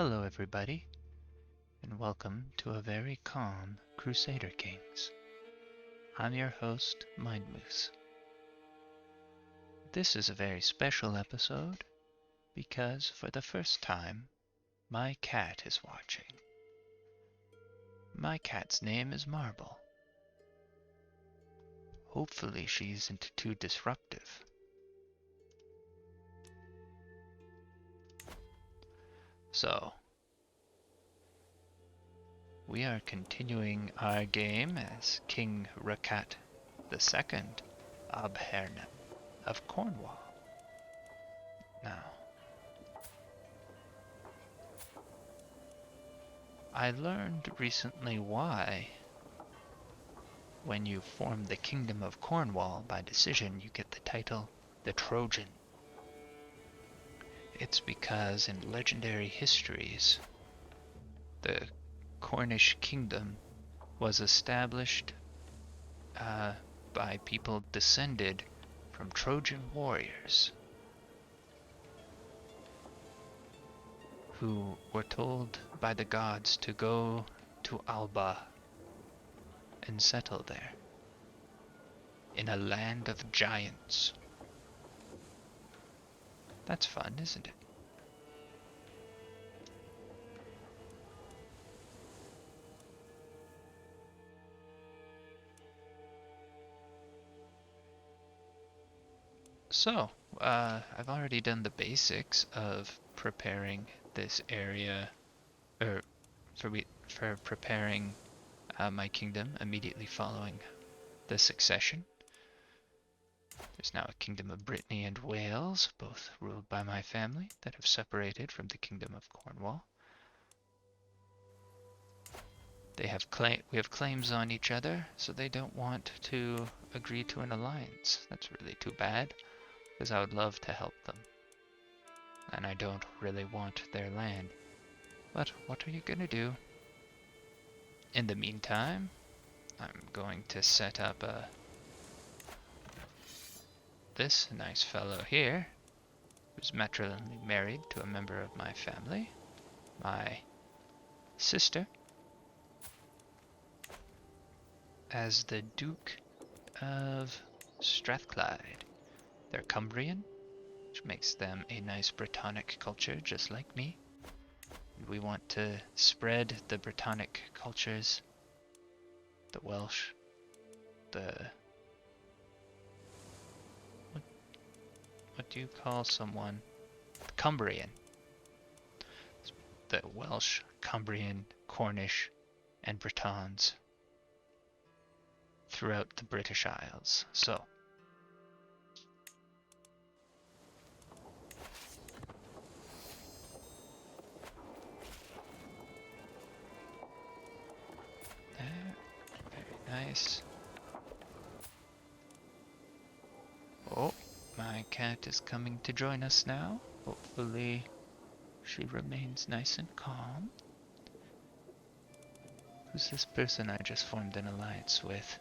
Hello everybody, and welcome to a very calm Crusader Kings. I'm your host, Mindmoose. This is a very special episode because for the first time, my cat is watching. My cat's name is Marble. Hopefully she isn't too disruptive. So, we are continuing our game as King Ricat II of Herne of Cornwall. Now, I learned recently why when you form the Kingdom of Cornwall by decision you get the title the Trojan. It's because in legendary histories, the Cornish kingdom was established by people descended from Trojan warriors who were told by the gods to go to Alba and settle there in a land of giants. That's fun, isn't it? So, I've already done the basics of preparing this area, or for preparing my kingdom immediately following the succession. There's now a Kingdom of Brittany and Wales, both ruled by my family, that have separated from the Kingdom of Cornwall. We have claims on each other, so they don't want to agree to an alliance. That's really too bad, because I would love to help them. And I don't really want their land. But what are you gonna do? In the meantime, I'm going to set up this nice fellow here, who's matrilineally married to a member of my family, my sister, as the Duke of Strathclyde. They're Cumbrian, which makes them a nice Brittonic culture just like me. We want to spread the Brittonic cultures, the Welsh, what do you call someone? Cumbrian. The Welsh, Cumbrian, Cornish, and Britons throughout the British Isles. So, there, very nice. Oh, my cat is coming to join us now. Hopefully she remains nice and calm. Who's this person I just formed an alliance with?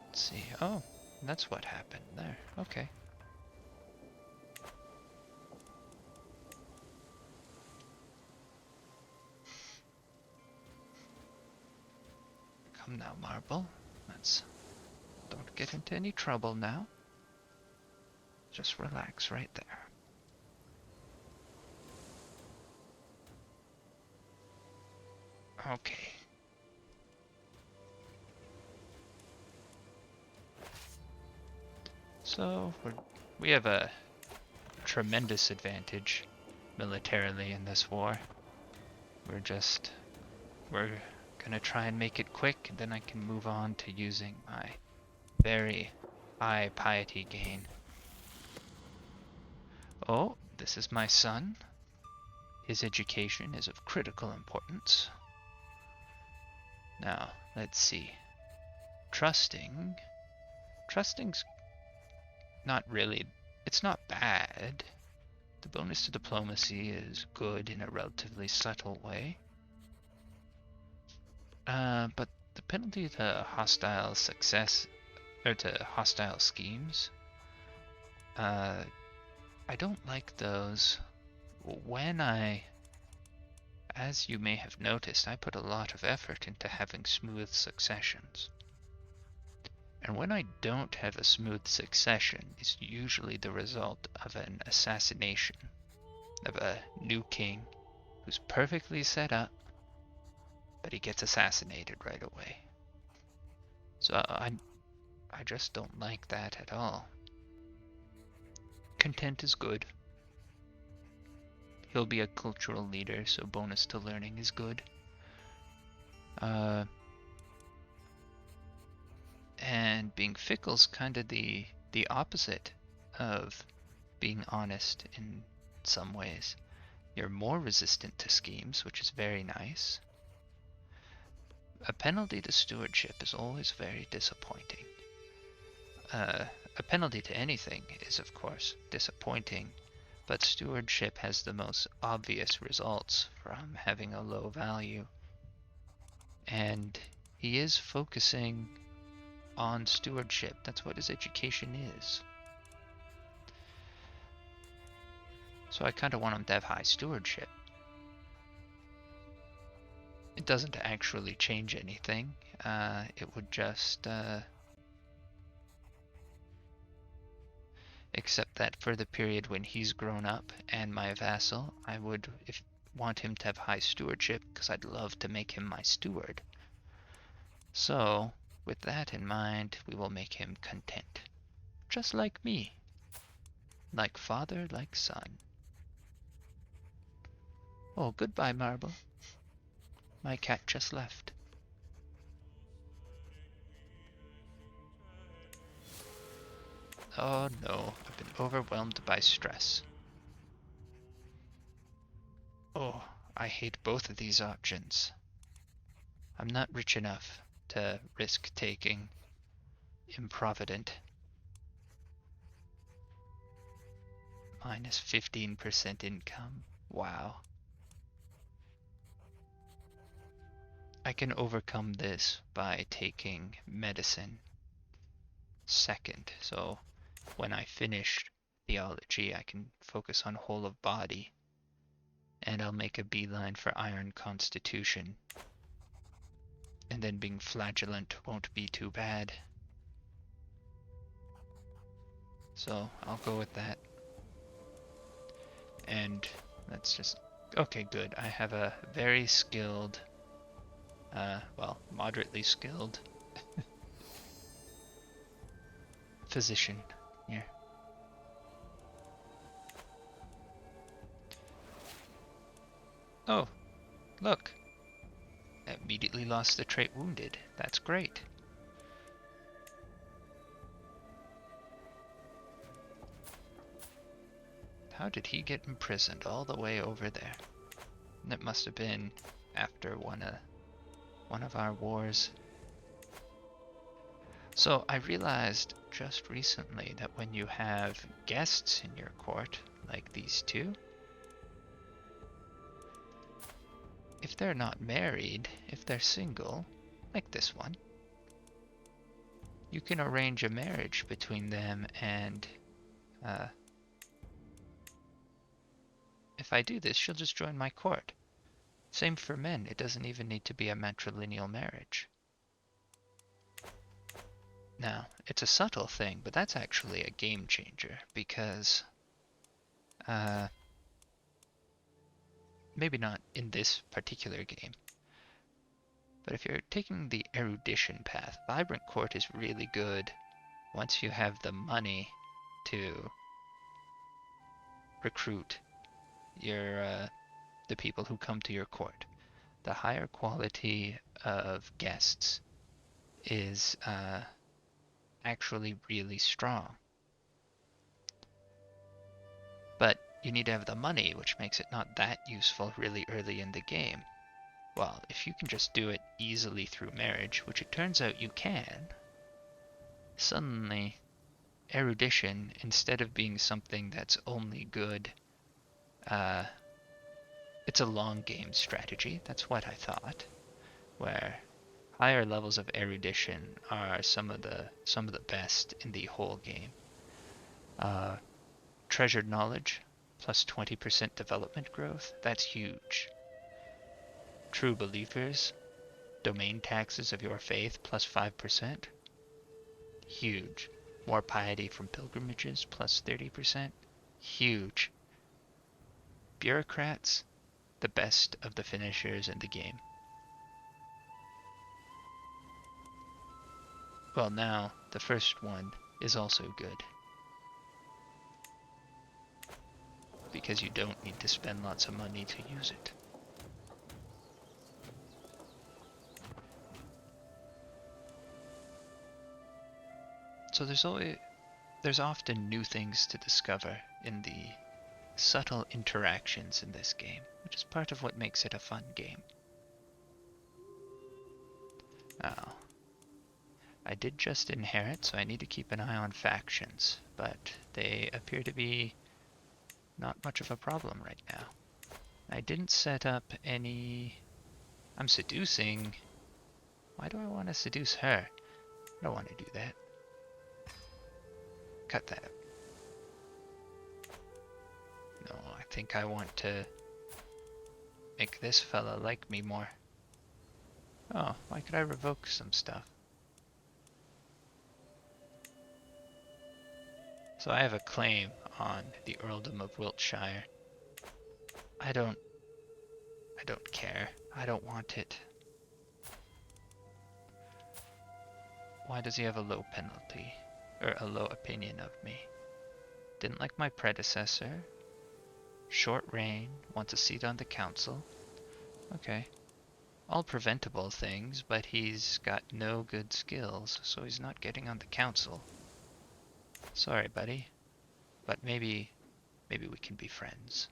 Let's see. Oh, that's what happened there. Okay. Come now, Marble. Don't get into any trouble now. Just relax right there. Okay. So, we have a tremendous advantage militarily in this war. We're gonna try and make it quick, and then I can move on to using my very high piety gain. Oh, this is my son. His education is of critical importance. Now, let's see. Trusting's not really, it's not bad. The bonus to diplomacy is good in a relatively subtle way. But the penalty to hostile success, or to hostile schemes, I don't like those. As you may have noticed, I put a lot of effort into having smooth successions. And when I don't have a smooth succession, it's usually the result of an assassination of a new king who's perfectly set up, but he gets assassinated right away. So I just don't like that at all. Content is good. He'll be a cultural leader, so bonus to learning is good. And being fickle's kind of the opposite of being honest in some ways. You're more resistant to schemes, which is very nice. A penalty to stewardship is always very disappointing. A penalty to anything is, of course, disappointing, but stewardship has the most obvious results from having a low value. And he is focusing on stewardship. That's what his education is. So I kind of want him to have high stewardship. It doesn't actually change anything. It would just... except that for the period when he's grown up and my vassal, I would want him to have high stewardship because I'd love to make him my steward. So, with that in mind, we will make him content. Just like me. Like father, like son. Oh, goodbye, Marble. My cat just left. Oh no, I've been overwhelmed by stress. Oh, I hate both of these options. I'm not rich enough to risk taking improvident. Minus 15% income. Wow. I can overcome this by taking medicine second. So when I finish theology, I can focus on whole of body. And I'll make a beeline for iron constitution. And then being flagellant won't be too bad. So I'll go with that. And that's just... Okay, good. I have a very skilled... well, moderately skilled... physician here. Oh, look. I immediately lost the trait wounded. That's great. How did he get imprisoned all the way over there? That must have been after one of our wars. So I realized just recently that when you have guests in your court, like these two, if they're not married, if they're single, like this one, you can arrange a marriage between them and, if I do this, she'll just join my court. Same for men, it doesn't even need to be a matrilineal marriage. Now, it's a subtle thing, but that's actually a game changer, because, maybe not in this particular game, but if you're taking the erudition path, Vibrant Court is really good once you have the money to recruit the people who come to your court. The higher quality of guests is actually really strong. But you need to have the money, which makes it not that useful really early in the game. Well, if you can just do it easily through marriage, which it turns out you can, suddenly erudition, instead of being something that's only good, it's a long game strategy, that's what I thought, where higher levels of erudition are some of the best in the whole game. treasured knowledge, plus 20% development growth. That's huge. True believers, domain taxes of your faith, plus 5%. Huge. More piety from pilgrimages, plus 30%. Huge. Bureaucrats, the best of the finishers in the game. Well, now, the first one is also good. Because you don't need to spend lots of money to use it. So there's often new things to discover in the subtle interactions in this game, which is part of what makes it a fun game. Now, I did just inherit, so I need to keep an eye on factions, but they appear to be not much of a problem right now. I didn't set up any... I'm seducing. Why do I want to seduce her? I don't want to do that. Cut that out. No, I think I want to make this fella like me more. Oh, why could I revoke some stuff? So I have a claim on the Earldom of Wiltshire. I don't care. I don't want it. Why does he have a low penalty? Or a low opinion of me? Didn't like my predecessor. Short reign, wants a seat on the council. Okay. All preventable things, but he's got no good skills, so he's not getting on the council. Sorry, buddy. But maybe we can be friends.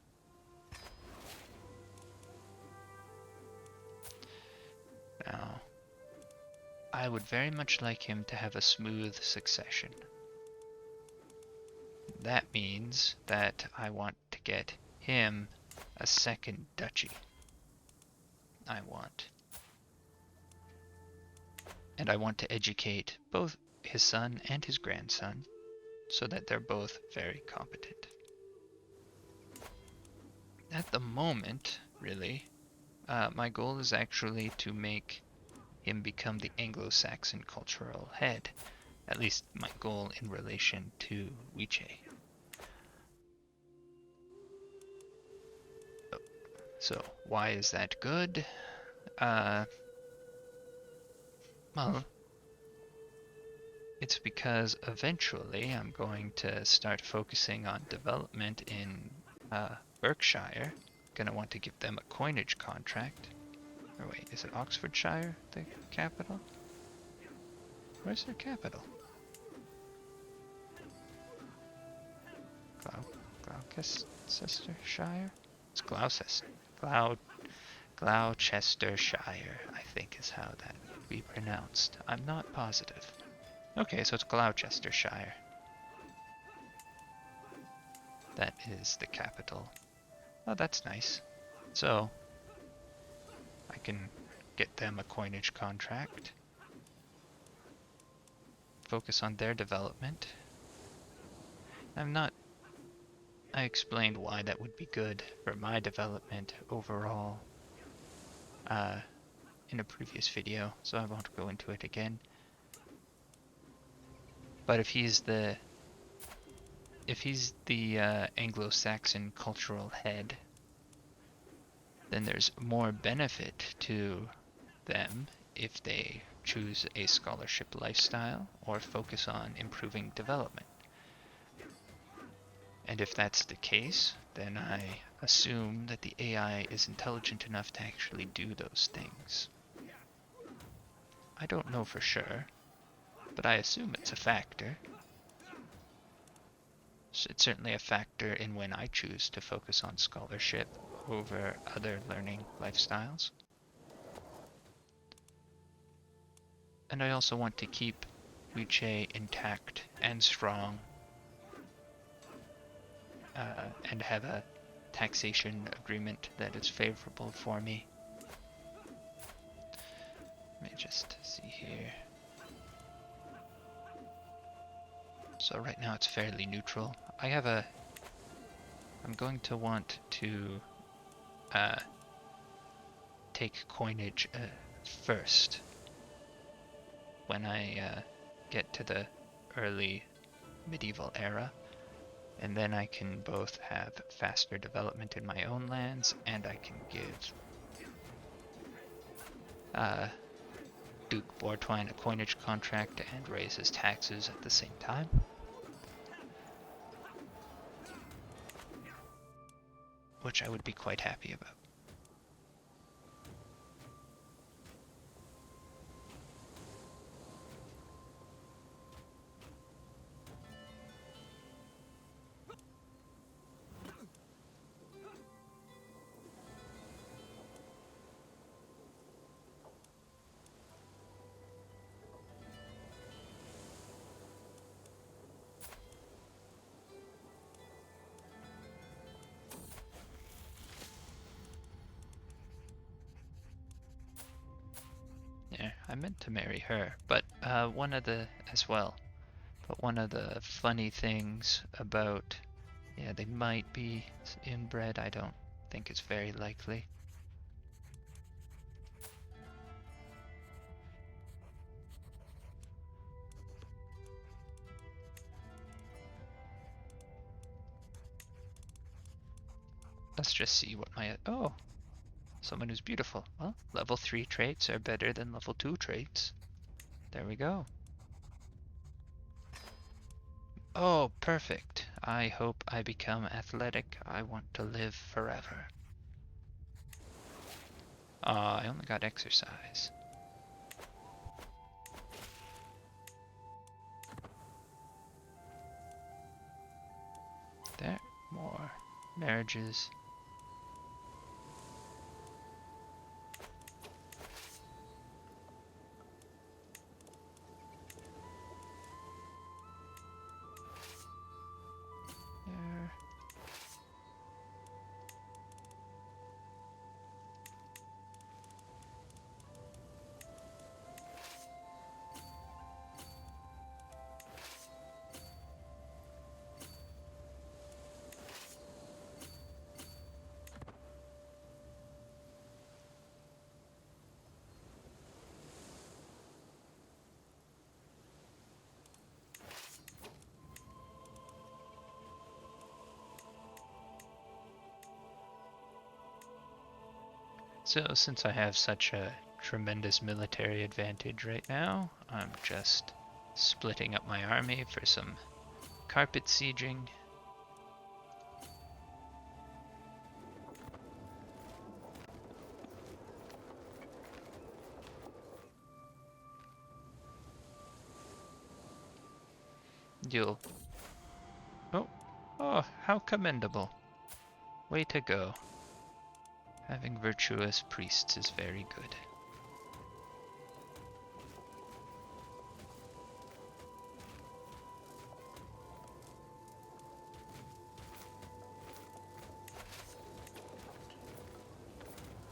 Now, I would very much like him to have a smooth succession. That means that I want to get him a second duchy. And I want to educate both his son and his grandson so that they're both very competent. At the moment, really, my goal is actually to make him become the Anglo-Saxon cultural head. At least my goal in relation to Wiche. So, why is that good? Well, it's because eventually I'm going to start focusing on development in Berkshire. Gonna want to give them a coinage contract. Or wait, is it Oxfordshire, the capital? Where's their capital? Gloucestershire? It's Gloucester. Gloucestershire, I think is how that would be pronounced. I'm not positive. Okay, so it's Gloucestershire. That is the capital. Oh, that's nice. So, I can get them a coinage contract. Focus on their development. I explained why that would be good for my development overall in a previous video, so I won't go into it again. But if he's the Anglo-Saxon cultural head, then there's more benefit to them if they choose a scholarship lifestyle or focus on improving development. And if that's the case, then I assume that the AI is intelligent enough to actually do those things. I don't know for sure, but I assume it's a factor. So it's certainly a factor in when I choose to focus on scholarship over other learning lifestyles. And I also want to keep Wiche intact and strong, and have a taxation agreement that is favorable for me. Let me just see here. So right now it's fairly neutral. I have a I'm going to want to uh, take coinage first when I get to the early medieval era, and then I can both have faster development in my own lands, and I can give Duke Bortwine a coinage contract and raise his taxes at the same time. Which I would be quite happy about. Yeah, I meant to marry her, but one of the funny things about, yeah, they might be inbred. I don't think it's very likely. Let's just see what my, oh, someone who's beautiful. Well, level 3 traits are better than level 2 traits. There we go. Oh, perfect. I hope I become athletic. I want to live forever. I only got exercise. There, more marriages. There. So since I have such a tremendous military advantage right now, I'm just splitting up my army for some carpet sieging. You'll... Oh, how commendable. Way to go. Having virtuous priests is very good.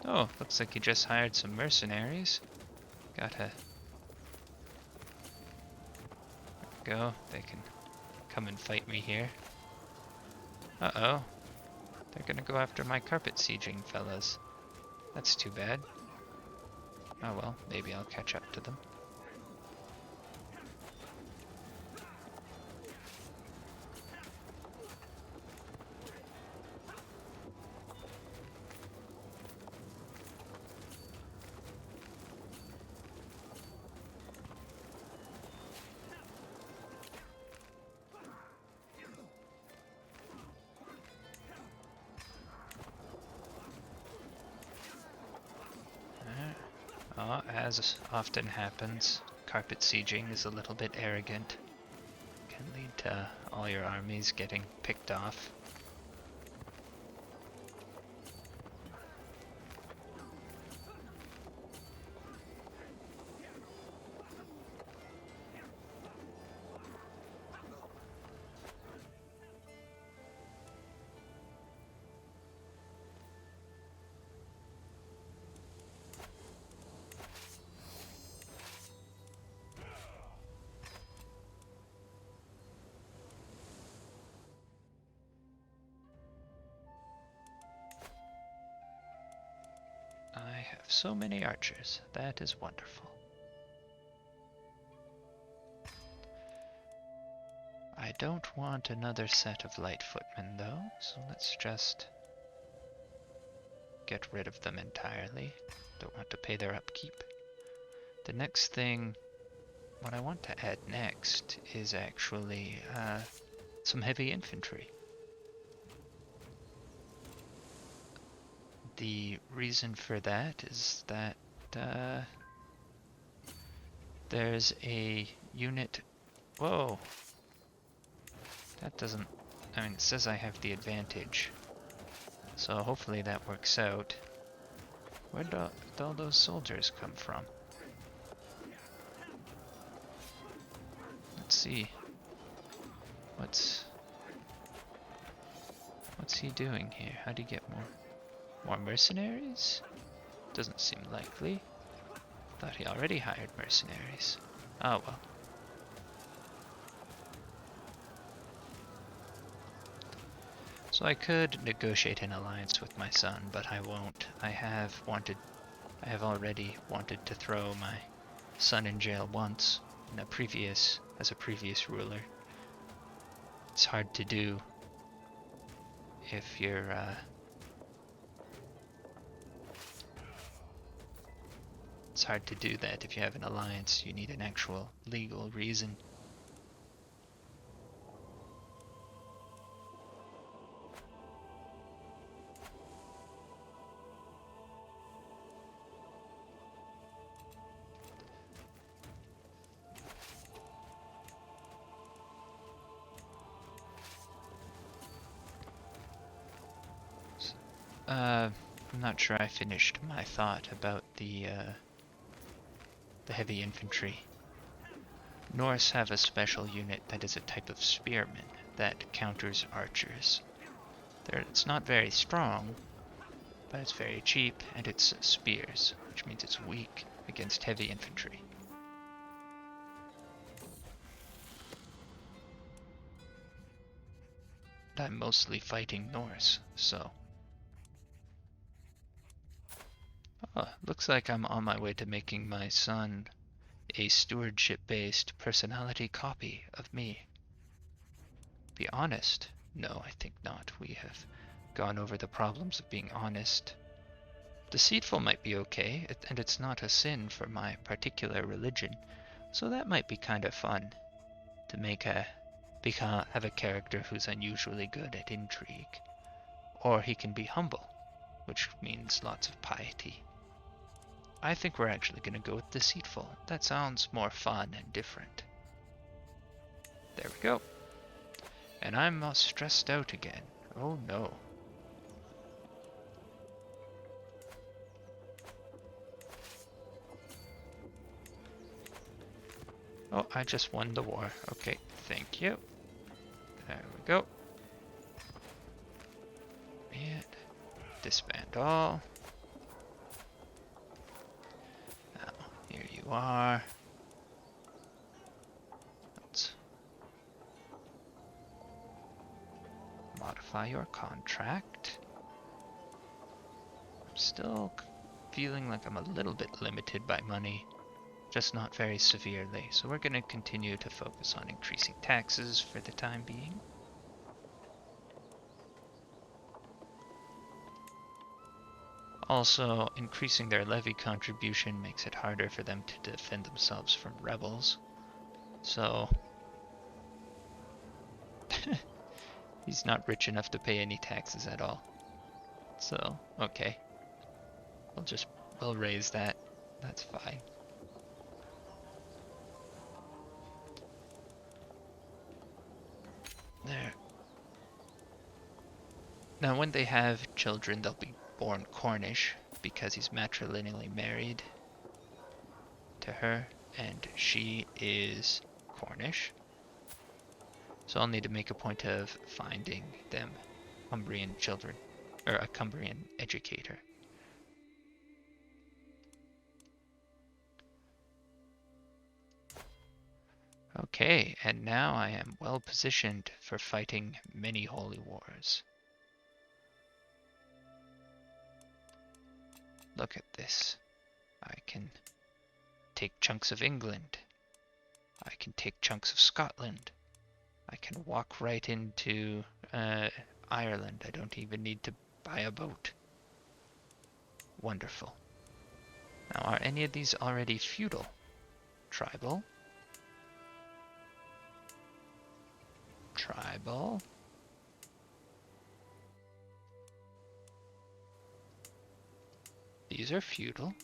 Oh, looks like he just hired some mercenaries. Gotta go. They can come and fight me here. Uh-oh. They're gonna go after my carpet sieging fellas. That's too bad. Oh well, maybe I'll catch up to them. As often happens, carpet sieging is a little bit arrogant. Can lead to all your armies getting picked off. have so many archers. That is wonderful. I don't want another set of light footmen though, so let's just get rid of them entirely. Don't want to pay their upkeep. The next thing, what I want to add next is actually some heavy infantry. The reason for that is that there's a unit. Whoa! That doesn't. I mean, it says I have the advantage. So hopefully that works out. Where'd all those soldiers come from? Let's see. What's he doing here? How'd he get more mercenaries? Doesn't seem likely. Thought he already hired mercenaries. Oh well. So I could negotiate an alliance with my son, but I won't. I have already wanted to throw my son in jail once as a previous ruler. It's hard to do if you're it's hard to do that if you have an alliance. You need an actual legal reason. I'm not sure I finished my thought about the heavy infantry. Norse have a special unit that is a type of spearman that counters archers. It's not very strong, but it's very cheap, and it's spears, which means it's weak against heavy infantry. I'm mostly fighting Norse, so... Oh, looks like I'm on my way to making my son a stewardship-based personality copy of me. Be honest? No, I think not. We have gone over the problems of being honest. Deceitful might be okay, and it's not a sin for my particular religion, so that might be kind of fun to have a character who's unusually good at intrigue. Or he can be humble, which means lots of piety. I think we're actually going to go with deceitful. That sounds more fun and different. There we go. And I'm all stressed out again. Oh no. Oh, I just won the war. Okay, thank you. There we go. And disband all. Now, here you are. Let's modify your contract. I'm still feeling like I'm a little bit limited by money. Just not very severely, so we're going to continue to focus on increasing taxes for the time being. Also, increasing their levy contribution makes it harder for them to defend themselves from rebels. So, he's not rich enough to pay any taxes at all. So, okay. We'll raise that. That's fine. There. Now, when they have children, they'll be born Cornish because he's matrilineally married to her, and she is Cornish. So I'll need to make a point of finding them Cumbrian children, or a Cumbrian educator. Okay, and now I am well positioned for fighting many holy wars. Look at this. I can take chunks of England. I can take chunks of Scotland. I can walk right into Ireland. I don't even need to buy a boat. Wonderful. Now, are any of these already feudal? Tribal. Tribal. These are feudal.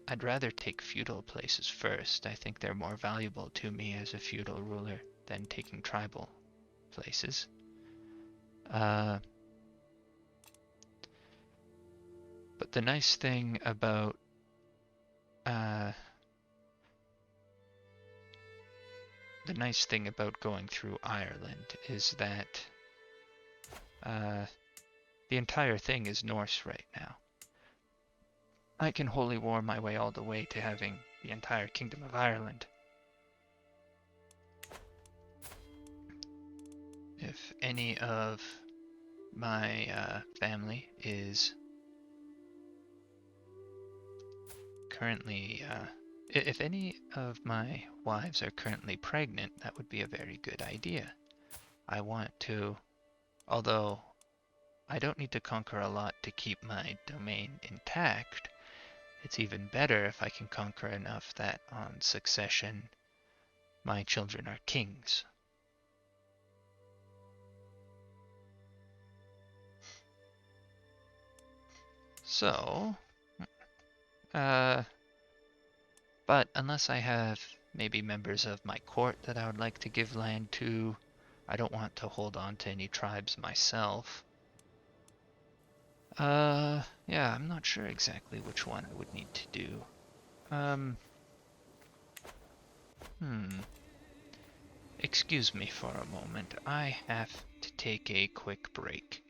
I'd rather take feudal places first. I think they're more valuable to me as a feudal ruler than taking tribal places. But the nice thing about going through Ireland is that the entire thing is Norse right now. I can holy war my way all the way to having the entire Kingdom of Ireland. If any of my family is currently, if any of my wives are currently pregnant, that would be a very good idea. I want to, although I don't need to conquer a lot to keep my domain intact, it's even better if I can conquer enough that on succession my children are kings. So, but unless I have maybe members of my court that I would like to give land to, I don't want to hold on to any tribes myself. Yeah, I'm not sure exactly which one I would need to do. Excuse me for a moment. I have to take a quick break.